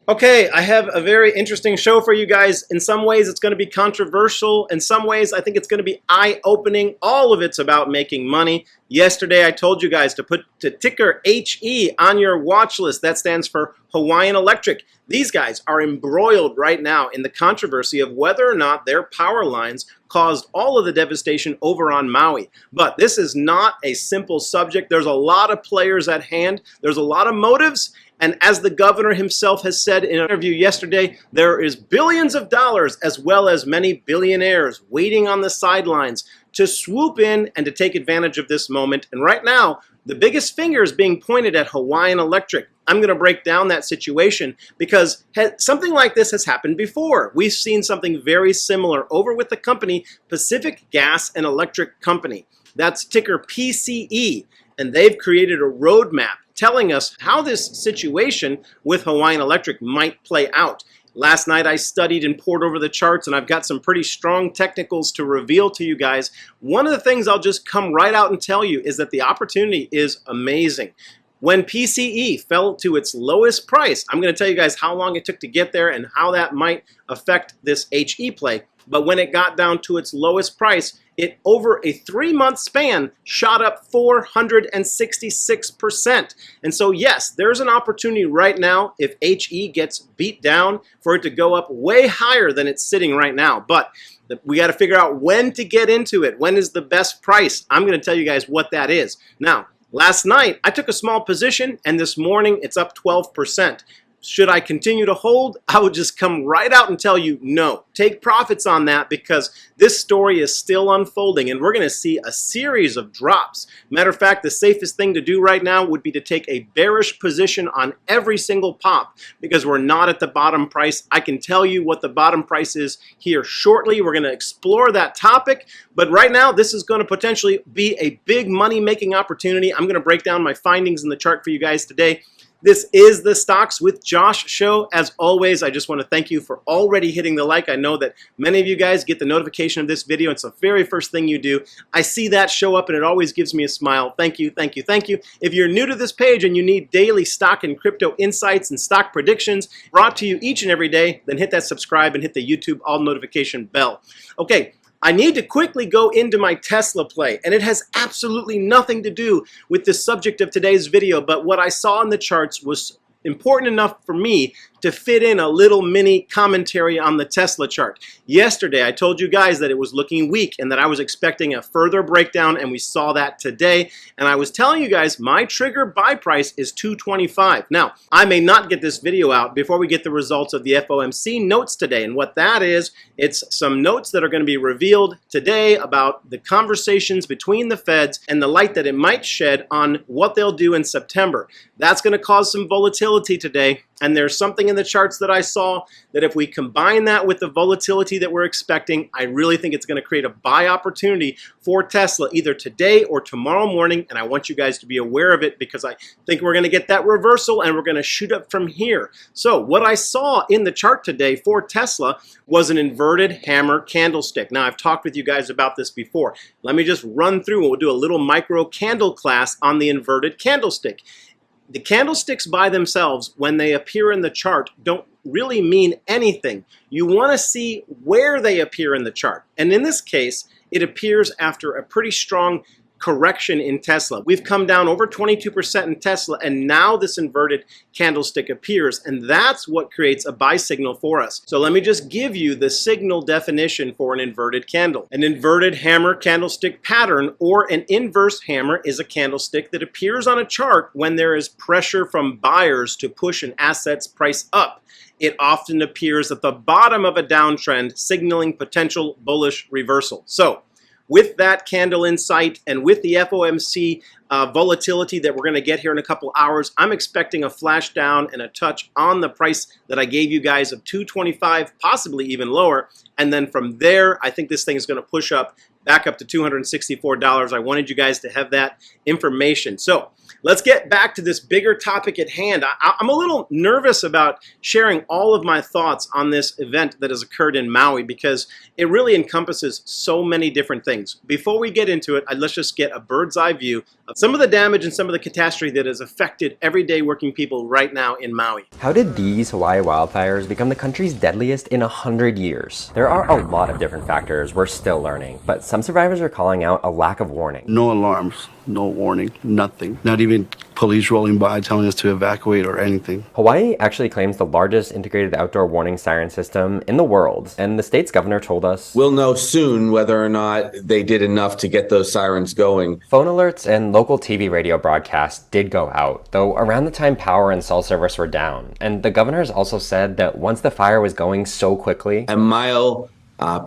Okay, I have a very interesting show for you guys. In some ways, it's going to be controversial. In some ways, I think it's going to be eye-opening. All of it's about making money. Yesterday, I told you guys to put the ticker HE on your watch list. That stands for Hawaiian Electric. These guys are embroiled right now in the controversy of whether or not their power lines caused all of the devastation over on Maui. But this is not a simple subject. There's a lot of players at hand. There's a lot of motives. And as the governor himself has said in an interview yesterday, there is billions of dollars as well as many billionaires waiting on the sidelines to swoop in and to take advantage of this moment. And right now, the biggest finger is being pointed at Hawaiian Electric. I'm going to break down that situation because something like this has happened before. We've seen something very similar over with the company Pacific Gas and Electric Company. That's ticker PCE. And they've created a roadmap telling us how this situation with Hawaiian Electric might play out. Last night I studied and poured over the charts, and I've got some pretty strong technicals to reveal to you guys. One of the things I'll just come right out and tell you is that the opportunity is amazing. When PCE fell to its lowest price, I'm going to tell you guys how long it took to get there and how that might affect this HE play. But when it got down to its lowest price, it, over a 3-month span, shot up 466%. And so yes, there's an opportunity right now if HE gets beat down for it to go up way higher than it's sitting right now. But we got to figure out when to get into it. When is the best price? I'm going to tell you guys what that is. Now, last night, I took a small position, and this morning, it's up 12%. Should I continue to hold? I would just come right out and tell you no. Take profits on that because this story is still unfolding and we're going to see a series of drops. Matter of fact, the safest thing to do right now would be to take a bearish position on every single pop because we're not at the bottom price. I can tell you what the bottom price is here shortly. We're going to explore that topic, but right now this is going to potentially be a big money-making opportunity. I'm going to break down my findings in the chart for you guys today. This is the Stocks with Josh show. As always, I just want to thank you for already hitting the like. I know that many of you guys get the notification of this video. It's the very first thing you do. I see that show up and it always gives me a smile. Thank you, thank you, thank you. If you're new to this page and you need daily stock and crypto insights and stock predictions brought to you each and every day, then hit that subscribe and hit the YouTube all notification bell. Okay. I need to quickly go into my Tesla play, and it has absolutely nothing to do with the subject of today's video, but what I saw in the charts was important enough for me to fit in a little mini commentary on the Tesla chart. Yesterday, I told you guys that it was looking weak and that I was expecting a further breakdown, and we saw that today. And I was telling you guys my trigger buy price is $225. Now, I may not get this video out before we get the results of the FOMC notes today. And what that is, it's some notes that are going to be revealed today about the conversations between the Feds and the light that it might shed on what they'll do in September. That's going to cause some volatility today. And there's something in the charts that I saw that if we combine that with the volatility that we're expecting, I really think it's going to create a buy opportunity for Tesla either today or tomorrow morning. And I want you guys to be aware of it because I think we're going to get that reversal and we're going to shoot up from here. So what I saw in the chart today for Tesla was an inverted hammer candlestick. Now, I've talked with you guys about this before. Let me just run through and we'll do a little micro candle class on the inverted candlestick. The candlesticks by themselves, when they appear in the chart, don't really mean anything. You want to see where they appear in the chart. And in this case, it appears after a pretty strong correction in Tesla. We've come down over 22% in Tesla, and now this inverted candlestick appears, and that's what creates a buy signal for us. So let me just give you the signal definition for an inverted candle. An inverted hammer candlestick pattern, or an inverse hammer, is a candlestick that appears on a chart when there is pressure from buyers to push an asset's price up. It often appears at the bottom of a downtrend, signaling potential bullish reversal. So with that candle in sight and with the FOMC volatility that we're going to get here in a couple hours, I'm expecting a flash down and a touch on the price that I gave you guys of $225, possibly even lower. And then from there, I think this thing is going to push up back up to $264. I wanted you guys to have that information. So let's get back to this bigger topic at hand. I'm a little nervous about sharing all of my thoughts on this event that has occurred in Maui because it really encompasses so many different things. Before we get into it, let's just get a bird's eye view of some of the damage and some of the catastrophe that has affected everyday working people right now in Maui. How did these Hawaii wildfires become the country's deadliest in 100 years? There are a lot of different factors we're still learning, but some survivors are calling out a lack of warning. No alarms, no warning, nothing. Not even police rolling by telling us to evacuate or anything. Hawaii actually claims the largest integrated outdoor warning siren system in the world, and the state's governor told us, "We'll know soon whether or not they did enough to get those sirens going." Phone alerts and local TV radio broadcasts did go out, though around the time power and cell service were down. And the governors also said that once the fire was going so quickly, a mile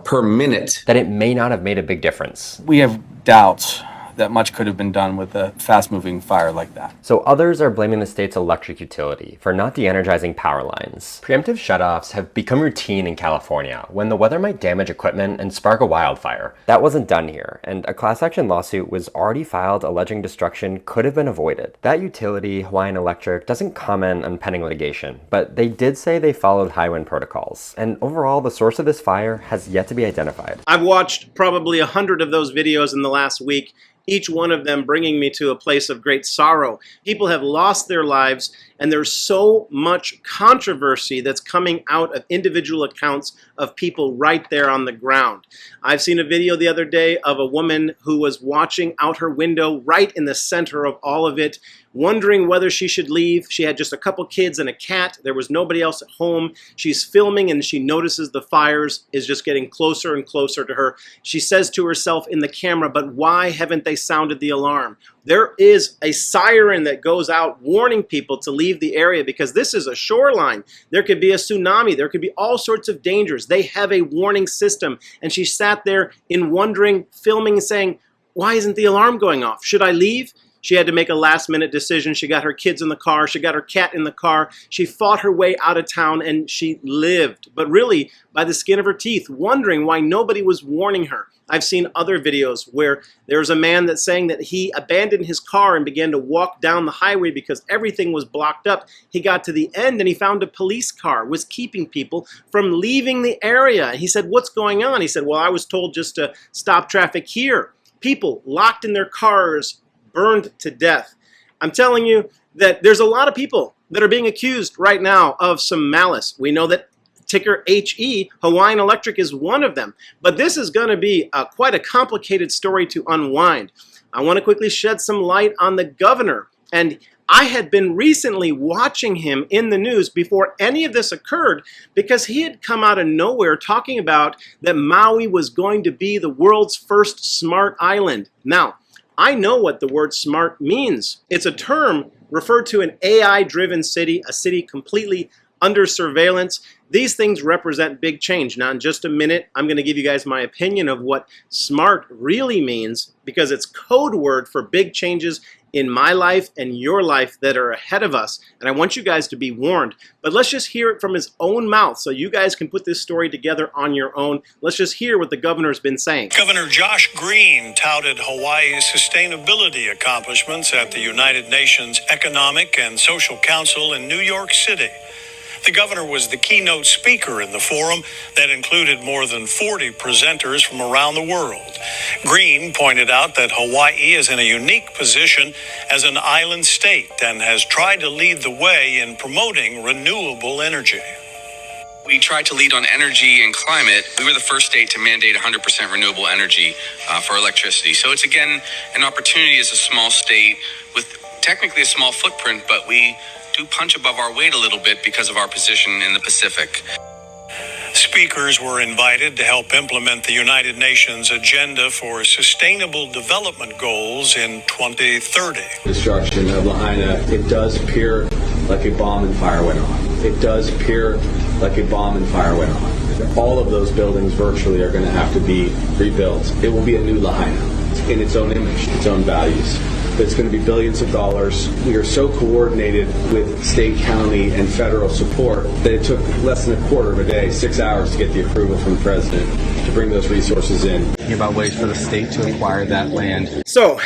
per minute, that it may not have made a big difference. We have doubts that much could have been done with a fast-moving fire like that. So others are blaming the state's electric utility for not de-energizing power lines. Preemptive shutoffs have become routine in California when the weather might damage equipment and spark a wildfire. That wasn't done here, and a class action lawsuit was already filed alleging destruction could have been avoided. That utility, Hawaiian Electric, doesn't comment on pending litigation, but they did say they followed high wind protocols. And overall, the source of this fire has yet to be identified. I've watched probably 100 of those videos in the last week, each one of them bringing me to a place of great sorrow. People have lost their lives, and there's so much controversy that's coming out of individual accounts of people right there on the ground. I've seen a video the other day of a woman who was watching out her window right in the center of all of it, wondering whether she should leave. She had just a couple kids and a cat. There was nobody else at home. She's filming and she notices the fires is just getting closer and closer to her. She says to herself in the camera, "But why haven't they sounded the alarm?" There is a siren that goes out warning people to leave the area because this is a shoreline. There could be a tsunami. There could be all sorts of dangers. They have a warning system. And she sat there in wondering, filming, saying, "Why isn't the alarm going off? Should I leave?" She had to make a last-minute decision. She got her kids in the car. She got her cat in the car. She fought her way out of town, and she lived, but really by the skin of her teeth, wondering why nobody was warning her. I've seen other videos where there's a man that's saying that he abandoned his car and began to walk down the highway because everything was blocked up. He got to the end, and he found a police car was keeping people from leaving the area. And he said, "What's going on?" He said, "Well, I was told just to stop traffic here." People locked in their cars, burned to death. I'm telling you that there's a lot of people that are being accused right now of some malice. We know that ticker HE, Hawaiian Electric, is one of them. But this is going to be quite a complicated story to unwind. I want to quickly shed some light on the governor. And I had been recently watching him in the news before any of this occurred because he had come out of nowhere talking about that Maui was going to be the world's first smart island. Now, I know what the word smart means. It's a term referred to an AI-driven city, a city completely under surveillance. These things represent big change. Now, in just a minute, I'm going to give you guys my opinion of what smart really means because it's code word for big changes in my life and your life that are ahead of us. And I want you guys to be warned. But let's just hear it from his own mouth so you guys can put this story together on your own. Let's just hear what the governor's been saying. Governor Josh Green touted Hawaii's sustainability accomplishments at the United Nations Economic and Social Council in New York City. The governor was the keynote speaker in the forum that included more than 40 presenters from around the world. Green pointed out that Hawaii is in a unique position as an island state and has tried to lead the way in promoting renewable energy. We tried to lead on energy and climate. We were the first state to mandate 100% renewable energy for electricity. So it's, again, an opportunity as a small state with technically a small footprint, but we do punch above our weight a little bit because of our position in the Pacific. Speakers were invited to help implement the United Nations Agenda for Sustainable Development Goals in 2030. Destruction of Lahaina, it does appear like a bomb and fire went on. It does appear like a bomb and fire went on. All of those buildings virtually are going to have to be rebuilt. It will be a new Lahaina in its own image, its own values. It's going to be billions of dollars. We are so coordinated with state, county, and federal support that it took less than a quarter of a day, 6 hours, to get the approval from the president to bring those resources in. Thinking about ways for the state to acquire that land. So,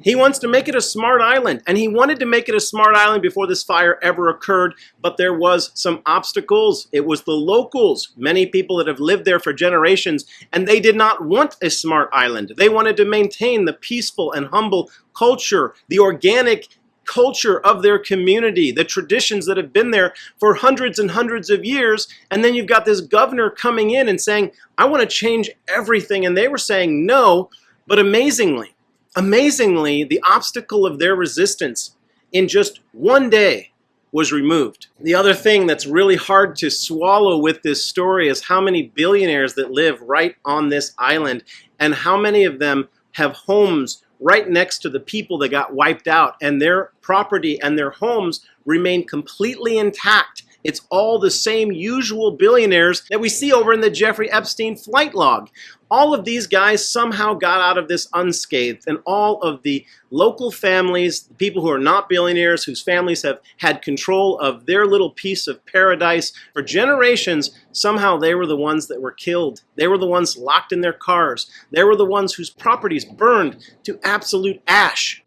He wants to make it a smart island, and he wanted to make it a smart island before this fire ever occurred, but there was some obstacles. It was the locals, many people that have lived there for generations, and they did not want a smart island. They wanted to maintain the peaceful and humble culture, the organic culture of their community, the traditions that have been there for hundreds and hundreds of years. And then you've got this governor coming in and saying, I want to change everything. And they were saying no, but amazingly, the obstacle of their resistance in just one day was removed. The other thing that's really hard to swallow with this story is how many billionaires that live right on this island, and how many of them have homes right next to the people that got wiped out, and their property and their homes remain completely intact. It's all the same usual billionaires that we see over in the Jeffrey Epstein flight log. All of these guys somehow got out of this unscathed, and all of the local families, the people who are not billionaires, whose families have had control of their little piece of paradise for generations, somehow they were the ones that were killed. They were the ones locked in their cars. They were the ones whose properties burned to absolute ash.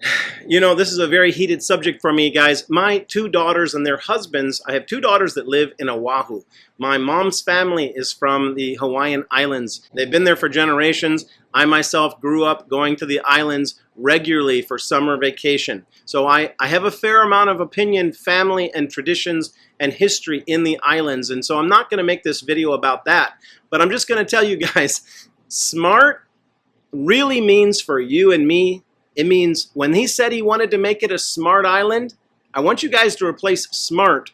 You know, this is a very heated subject for me, guys. My two daughters and their husbands, I have two daughters that live in Oahu. My mom's family is from the Hawaiian Islands. They've been there for generations. I myself grew up going to the islands regularly for summer vacation. So I have a fair amount of opinion, family, and traditions and history in the islands. And so I'm not going to make this video about that. But I'm just going to tell you guys, smart really means for you and me, it means when he said he wanted to make it a smart island, I want you guys to replace smart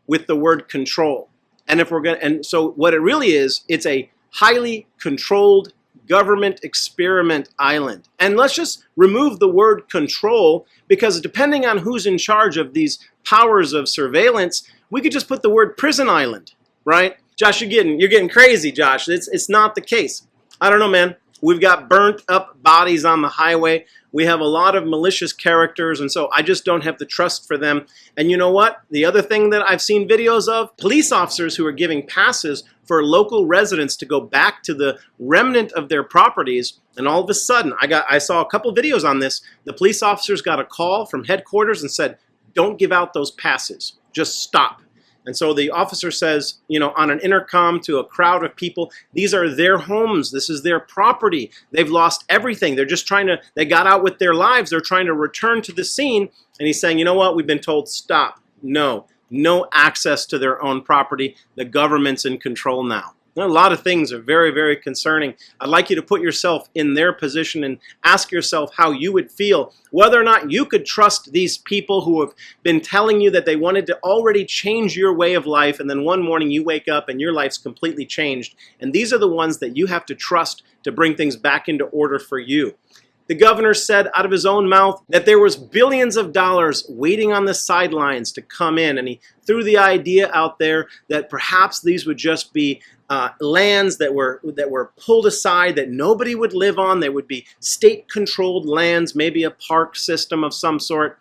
with the word control. And so what it really is, it's a highly controlled government experiment island. And let's just remove the word control, because depending on who's in charge of these powers of surveillance, we could just put the word prison island, right? Josh, you're getting crazy, Josh. It's not the case. I don't know, man. We've got burnt up bodies on the highway. We have a lot of malicious characters, and so I just don't have the trust for them. And you know what? The other thing that I've seen videos of, police officers who are giving passes for local residents to go back to the remnant of their properties, and all of a sudden, I saw a couple videos on this. The police officers got a call from headquarters and said, don't give out those passes. Just stop. And so the officer says, you know, on an intercom to a crowd of people, these are their homes. This is their property. They've lost everything. They're just they got out with their lives. They're trying to return to the scene. And he's saying, you know what? We've been told stop. No access to their own property. The government's in control now. A lot of things are very, very concerning. I'd like you to put yourself in their position and ask yourself how you would feel, whether or not you could trust these people who have been telling you that they wanted to already change your way of life, and then one morning you wake up and your life's completely changed. And these are the ones that you have to trust to bring things back into order for you. The governor said out of his own mouth that there was billions of dollars waiting on the sidelines to come in, and he threw the idea out there that perhaps these would just be lands that were pulled aside, that nobody would live on. They would be state-controlled lands, maybe a park system of some sort.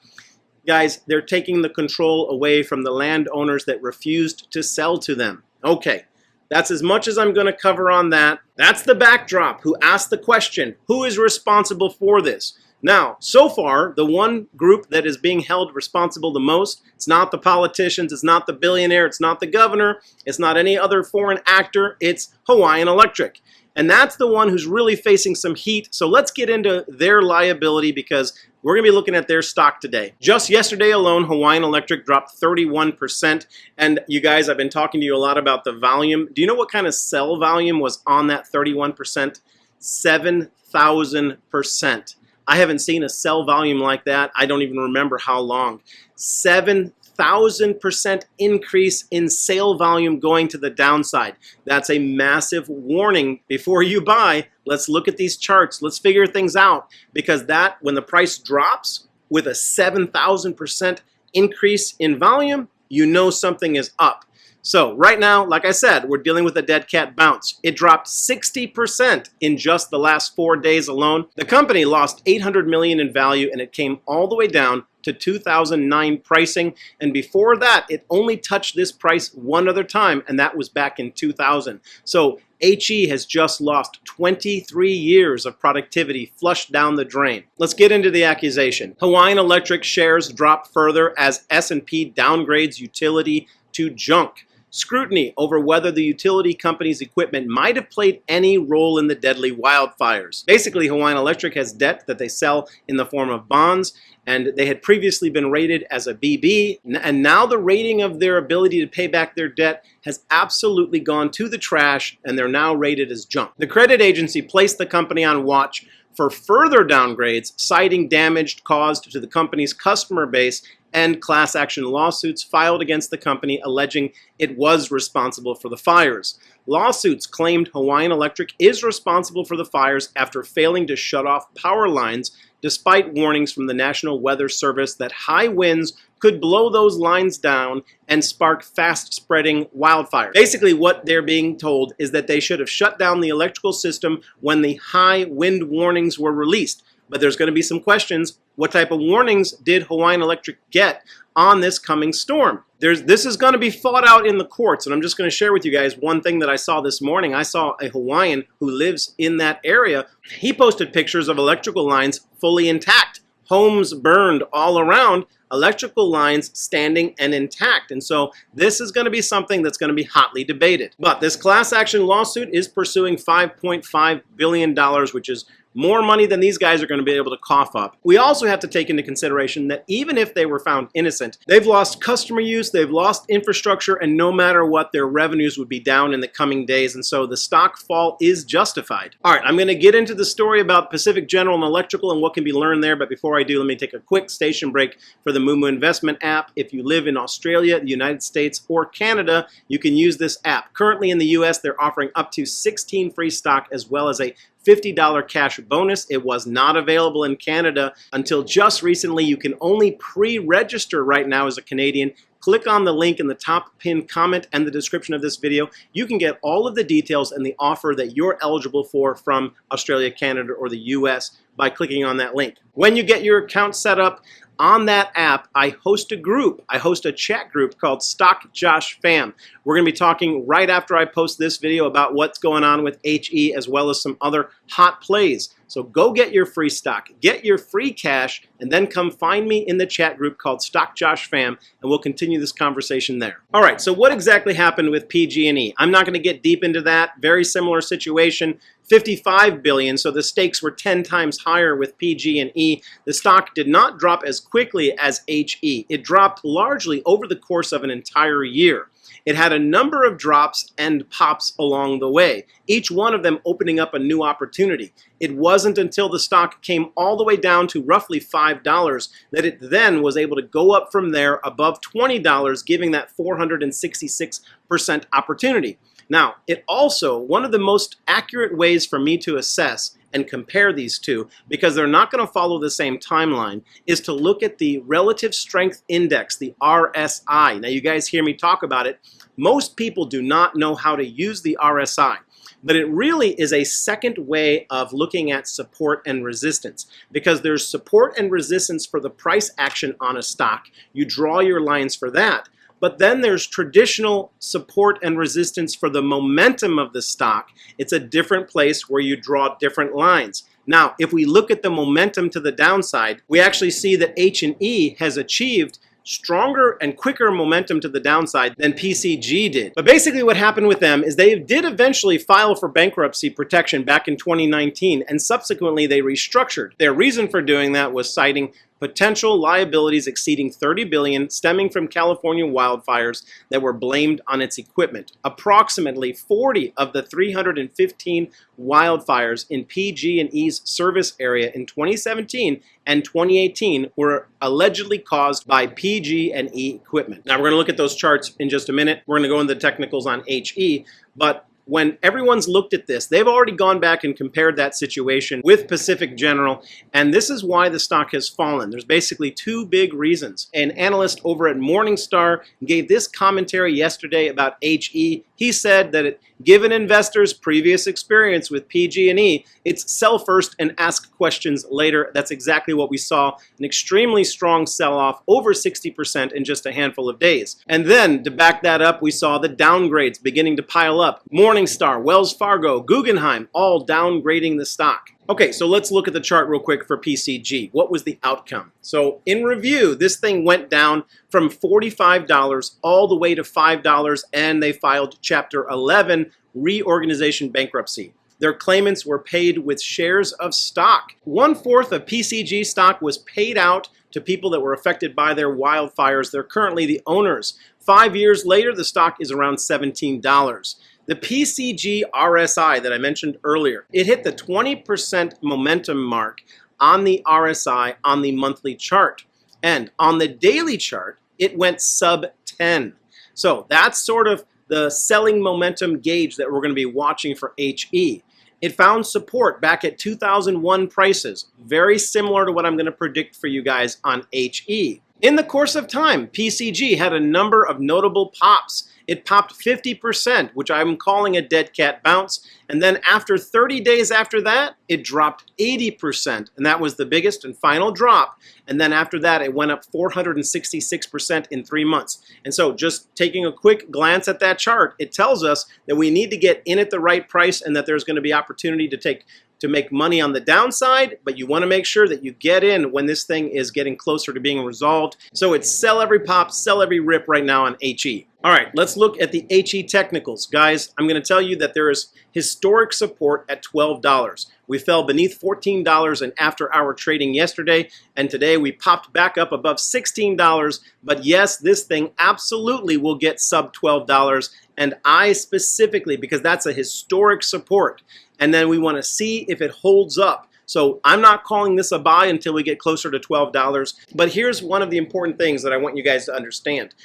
Guys, they're taking the control away from the landowners that refused to sell to them. Okay, that's as much as I'm going to cover on that. That's the backdrop. Who asked the question, who is responsible for this? Now, so far, the one group that is being held responsible the most, it's not the politicians, it's not the billionaire, it's not the governor, it's not any other foreign actor, it's Hawaiian Electric. And that's the one who's really facing some heat. So let's get into their liability, because we're going to be looking at their stock today. Just yesterday alone, Hawaiian Electric dropped 31%. And you guys, I've been talking to you a lot about the volume. Do you know what kind of sell volume was on that 31%? 7,000%. I haven't seen a sell volume like that. I don't even remember how long. 7,000% increase in sale volume going to the downside. That's a massive warning. Before you buy, let's look at these charts. Let's figure things out, because when the price drops with a 7,000% increase in volume, you know something is up. So right now, like I said, we're dealing with a dead cat bounce. It dropped 60% in just the last 4 days alone. The company lost $800 million in value, and it came all the way down to 2009 pricing, and before that, it only touched this price one other time, and that was back in 2000. So HE has just lost 23 years of productivity flushed down the drain. Let's get into the accusation. Hawaiian Electric shares drop further as S&P downgrades utility to junk. Scrutiny over whether the utility company's equipment might have played any role in the deadly wildfires. Basically, Hawaiian Electric has debt that they sell in the form of bonds, and they had previously been rated as a BB, and now the rating of their ability to pay back their debt has absolutely gone to the trash, and they're now rated as junk. The credit agency placed the company on watch for further downgrades, citing damage caused to the company's customer base and class action lawsuits filed against the company alleging it was responsible for the fires. Lawsuits claimed Hawaiian Electric is responsible for the fires after failing to shut off power lines despite warnings from the National Weather Service that high winds could blow those lines down and spark fast-spreading wildfires. Basically, what they're being told is that they should have shut down the electrical system when the high wind warnings were released. But there's going to be some questions. What type of warnings did Hawaiian Electric get on this coming storm? This is going to be fought out in the courts, and I'm just going to share with you guys one thing that I saw this morning. I saw a Hawaiian who lives in that area. He posted pictures of electrical lines fully intact, homes burned all around, electrical lines standing and intact. And so this is going to be something that's going to be hotly debated. But this class action lawsuit is pursuing $5.5 billion, which is more money than these guys are going to be able to cough up. We also have to take into consideration that even if they were found innocent, they've lost customer use, they've lost infrastructure, and no matter what, their revenues would be down in the coming days, and so the stock fall is justified. All right, I'm going to get into the story about Pacific General and Electrical and what can be learned there, but before I do, let me take a quick station break for the moomoo Investment app. If you live in Australia, the United States, or Canada, you can use this app. Currently in the US, they're offering up to 16 free stock as well as a $50 cash bonus. It was not available in Canada until just recently. You can only pre-register right now as a Canadian. Click on the link in the top pinned comment and the description of this video. You can get all of the details and the offer that you're eligible for from Australia, Canada, or the US by clicking on that link. When you get your account set up, on that app, I host a group. I host a chat group called Stock Josh Fam. We're going to be talking right after I post this video about what's going on with HE as well as some other hot plays. So go get your free stock, get your free cash, and then come find me in the chat group called Stock Josh Fam, and we'll continue this conversation there. All right, so what exactly happened with PG&E? I'm not going to get deep into that. Very similar situation. $55 billion, so the stakes were 10 times higher with PG&E. The stock did not drop as quickly as HE. It dropped largely over the course of an entire year. It had a number of drops and pops along the way, each one of them opening up a new opportunity. It wasn't until the stock came all the way down to roughly $5 that it then was able to go up from there above $20, giving that 466% opportunity. Now, it also, one of the most accurate ways for me to assess and compare these two, because they're not going to follow the same timeline, is to look at the Relative Strength Index, the RSI. Now, you guys hear me talk about it. Most people do not know how to use the RSI, but it really is a second way of looking at support and resistance, because there's support and resistance for the price action on a stock. You draw your lines for that. But then there's traditional support and resistance for the momentum of the stock. It's a different place where you draw different lines. Now, if we look at the momentum to the downside, we actually see that H&E has achieved stronger and quicker momentum to the downside than PCG did. But basically what happened with them is they did eventually file for bankruptcy protection back in 2019, and subsequently they restructured. Their reason for doing that was citing potential liabilities exceeding $30 billion stemming from California wildfires that were blamed on its equipment. Approximately 40 of the 315 wildfires in PG&E's service area in 2017 and 2018 were allegedly caused by PG&E equipment. Now we're going to look at those charts in just a minute. We're going to go into the technicals on HE, but when everyone's looked at this, they've already gone back and compared that situation with Pacific General, and this is why the stock has fallen. There's basically two big reasons. An analyst over at Morningstar gave this commentary yesterday about HE. He said that given investors' previous experience with PG&E, it's sell first and ask questions later. That's exactly what we saw, an extremely strong sell-off, over 60% in just a handful of days. And then, to back that up, we saw the downgrades beginning to pile up. Morningstar, Wells Fargo, Guggenheim, all downgrading the stock. Okay, so let's look at the chart real quick for PCG. What was the outcome? So in review, this thing went down from $45 all the way to $5, and they filed Chapter 11 reorganization bankruptcy. Their claimants were paid with shares of stock. 1/4 of PCG stock was paid out to people that were affected by their wildfires. They're currently the owners. 5 years later, the stock is around $17. The PCG RSI that I mentioned earlier, it hit the 20% momentum mark on the RSI on the monthly chart. And on the daily chart, it went sub 10. So that's sort of the selling momentum gauge that we're going to be watching for HE. It found support back at 2001 prices, very similar to what I'm going to predict for you guys on HE. In the course of time, PCG had a number of notable pops. It popped 50%, which I'm calling a dead cat bounce. And then after 30 days after that, it dropped 80%. And that was the biggest and final drop. And then after that, it went up 466% in 3 months. And so just taking a quick glance at that chart, it tells us that we need to get in at the right price and that there's going to be opportunity to make money on the downside, but you want to make sure that you get in when this thing is getting closer to being resolved. So it's sell every pop, sell every rip right now on HE. All right, let's look at the HE technicals. Guys, I'm going to tell you that there is historic support at $12. We fell beneath $14 in after-hour trading yesterday, and today we popped back up above $16. But yes, this thing absolutely will get sub $12, and I specifically, because that's a historic support. And then we want to see if it holds up. So I'm not calling this a buy until we get closer to $12. But here's one of the important things that I want you guys to understand.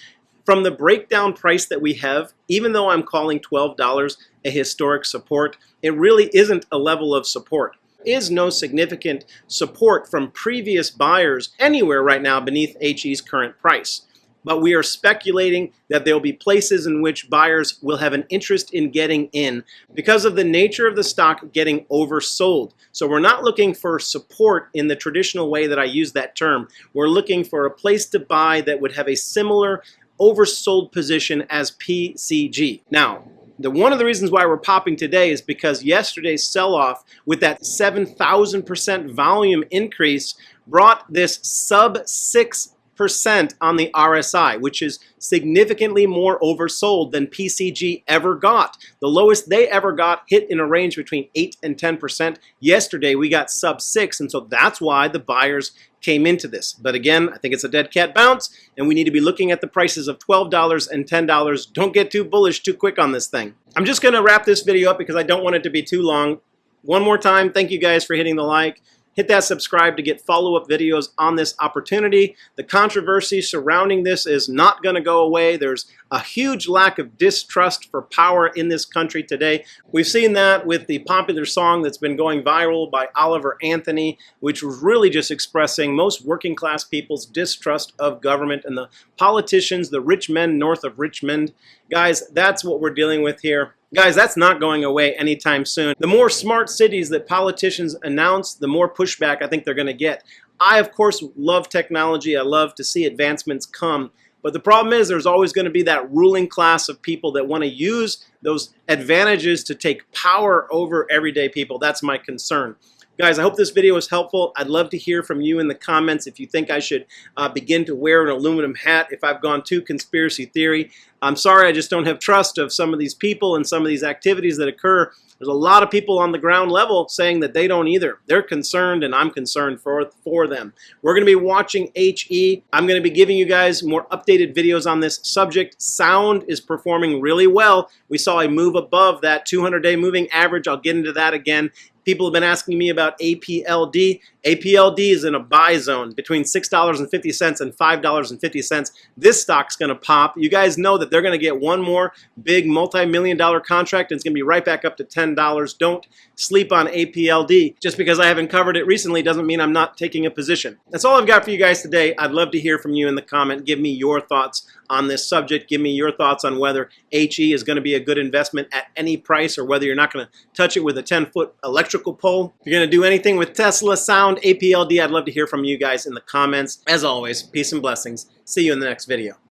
From the breakdown price that we have, even though I'm calling $12 a historic support, it really isn't a level of support. There is no significant support from previous buyers anywhere right now beneath HE's current price. But we are speculating that there will be places in which buyers will have an interest in getting in because of the nature of the stock getting oversold. So we're not looking for support in the traditional way that I use that term. We're looking for a place to buy that would have a similar oversold position as PCG. Now, one of the reasons why we're popping today is because yesterday's sell-off with that 7,000% volume increase brought this sub 6% on the RSI, which is significantly more oversold than PCG ever got. The lowest they ever got hit in a range between 8 and 10%. Yesterday we got sub 6, and so that's why the buyers came into this. But again, I think it's a dead cat bounce, and we need to be looking at the prices of $12 and $10. Don't get too bullish too quick on this thing. I'm just going to wrap this video up because I don't want it to be too long. One more time, thank you guys for hitting the like. Hit that subscribe to get follow-up videos on this opportunity. The controversy surrounding this is not going to go away. There's a huge lack of distrust for power in this country today. We've seen that with the popular song that's been going viral by Oliver Anthony, which was really just expressing most working class people's distrust of government and the politicians, the rich men north of Richmond. Guys, that's what we're dealing with here. Guys, that's not going away anytime soon. The more smart cities that politicians announce, the more pushback I think they're going to get. I, of course, love technology. I love to see advancements come. But the problem is there's always going to be that ruling class of people that want to use those advantages to take power over everyday people. That's my concern. Guys, I hope this video was helpful. I'd love to hear from you in the comments if you think I should begin to wear an aluminum hat if I've gone too conspiracy theory. I'm sorry, I just don't have trust of some of these people and some of these activities that occur. There's a lot of people on the ground level saying that they don't either. They're concerned, and I'm concerned for them. We're going to be watching HE. I'm going to be giving you guys more updated videos on this subject. Sound is performing really well. We saw a move above that 200-day moving average. I'll get into that again. People have been asking me about APLD. APLD is in a buy zone between $6.50 and $5.50. This stock's going to pop. You guys know that they're going to get one more big multi-million-dollar contract and it's going to be right back up to $10. Don't sleep on APLD. Just because I haven't covered it recently doesn't mean I'm not taking a position. That's all I've got for you guys today. I'd love to hear from you in the comment. Give me your thoughts on this subject. Give me your thoughts on whether HE is going to be a good investment at any price or whether you're not going to touch it with a 10-foot electrical pole. If you're going to do anything with Tesla, Sound, APLD, I'd love to hear from you guys in the comments. As always, peace and blessings. See you in the next video.